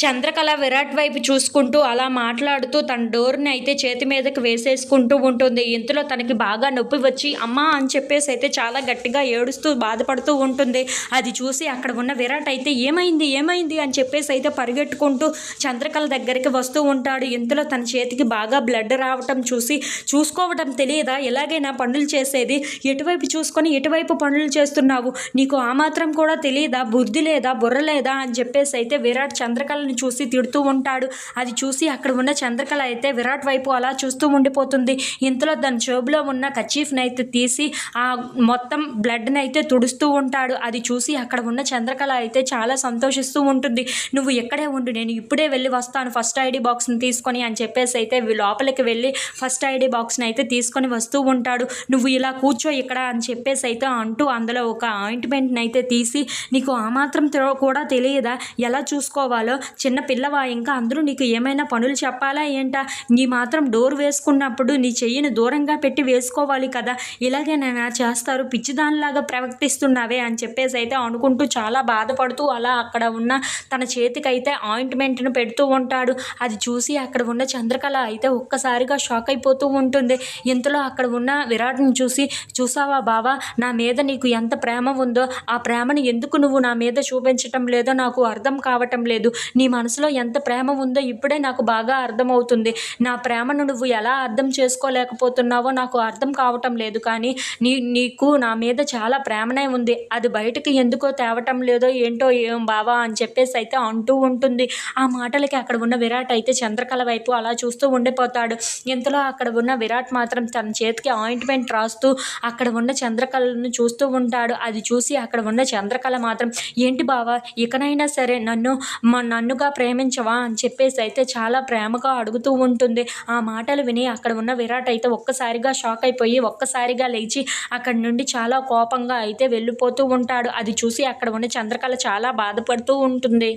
చంద్రకళ విరాట్ వైపు చూసుకుంటూ అలా మాట్లాడుతూ తన డోర్ని అయితే చేతి మీదకి వేసేసుకుంటూ ఉంటుంది. ఇంతలో తనకి బాగా నొప్పి వచ్చి అమ్మా అని చెప్పేసి అయితే చాలా గట్టిగా ఏడుస్తూ బాధపడుతూ ఉంటుంది. అది చూసి అక్కడ ఉన్న విరాట్ అయితే ఏమైంది ఏమైంది అని చెప్పేసి అయితే పరిగెట్టుకుంటూ చంద్రకళ దగ్గరికి వస్తూ ఉంటాడు. ఇంతలో తన చేతికి బాగా బ్లడ్ రావటం చూసి చూసుకోవటం తెలియదా ఎలాగైనా పనులు చేసేది, ఎటువైపు చూసుకొని ఎటువైపు పనులు చేస్తున్నావు, నీకు ఆ మాత్రం కూడా తెలియదా, బుద్ధి లేదా బుర్ర లేదా అని చెప్పేసి అయితే విరాట్ చంద్రకళ చూసి తిడుతూ ఉంటాడు. అది చూసి అక్కడ ఉన్న చంద్రకళ అయితే విరాట్ వైపు అలా చూస్తూ ఉండిపోతుంది. ఇంతలో దాని జేబులో ఉన్న కర్చీఫ్ని అయితే తీసి ఆ మొత్తం బ్లడ్ని అయితే తుడుస్తూ ఉంటాడు. అది చూసి అక్కడ ఉన్న చంద్రకళ అయితే చాలా సంతోషిస్తూ ఉంటుంది. నువ్వు ఎక్కడే ఉండు, నేను ఇప్పుడే వెళ్ళి వస్తాను ఫస్ట్ ఐడి బాక్స్ని తీసుకొని అని చెప్పేసి అయితే లోపలికి వెళ్ళి ఫస్ట్ ఐడి బాక్స్ని అయితే తీసుకొని వస్తూ ఉంటాడు. నువ్వు ఇలా కూర్చో ఇక్కడ అని చెప్పేసి అయితే అంటూ అందులో ఒక ఆయింట్మెంట్ని అయితే తీసి నీకు ఆ మాత్రం కూడా తెలియదా ఎలా చూసుకోవాలో, చిన్న పిల్లవా ఇంకా, అందరూ నీకు ఏమైనా పనులు చెప్పాలా ఏంటా, నీ మాత్రం డోర్ వేసుకున్నప్పుడు నీ చెయ్యిని దూరంగా పెట్టి వేసుకోవాలి కదా, ఇలాగేనైనా చేస్తారు, పిచ్చిదానిలాగా ప్రవర్తిస్తున్నావే అని చెప్పేసి అయితే అనుకుంటూ చాలా బాధపడుతూ అలా అక్కడ ఉన్న తన చేతికైతే ఆయింట్మెంట్ను పెడుతూ ఉంటాడు. అది చూసి అక్కడ ఉన్న చంద్రకళ అయితే ఒక్కసారిగా షాక్ అయిపోతూ ఉంటుంది. ఇంతలో అక్కడ ఉన్న విరాట్ని చూసి చూసావా బావా, నా మీద నీకు ఎంత ప్రేమ ఉందో, ఆ ప్రేమను ఎందుకు నువ్వు నా మీద చూపించటం లేదో నాకు అర్థం కావటం లేదు, నీ మనసులో ఎంత ప్రేమ ఉందో ఇప్పుడే నాకు బాగా అర్థమవుతుంది, నా ప్రేమను నువ్వు ఎలా అర్థం చేసుకోలేకపోతున్నావో నాకు అర్థం కావటం లేదు, కానీ నీకు నా మీద చాలా ప్రేమనే ఉంది, అది బయటకు ఎందుకో తేవటం లేదో ఏంటో ఏం బావా అని చెప్పేసి అయితే అంటూ ఉంటుంది. ఆ మాటలకి అక్కడ ఉన్న విరాట్ అయితే చంద్రకళ వైపు అలా చూస్తూ ఉండిపోతాడు. ఇంతలో అక్కడ ఉన్న విరాట్ మాత్రం తన చేతికి ఆయింట్మెంట్ రాస్తూ అక్కడ ఉన్న చంద్రకళను చూస్తూ ఉంటాడు. అది చూసి అక్కడ ఉన్న చంద్రకళ మాత్రం ఏంటి బావా, ఇకనైనా సరే నన్నుగా ప్రేమించవా అని చెప్పేసి అయితే చాలా ప్రేమగా అడుగుతూ ఉంటుంది. ఆ మాటలు విని అక్కడ ఉన్న విరాట్ అయితే ఒక్కసారిగా షాక్ అయిపోయి ఒక్కసారిగా లేచి అక్కడి నుండి చాలా కోపంగా అయితే వెళ్ళిపోతూ ఉంటాడు. అది చూసి అక్కడ ఉన్న చంద్రకళ చాలా బాధపడుతూ ఉంటుంది.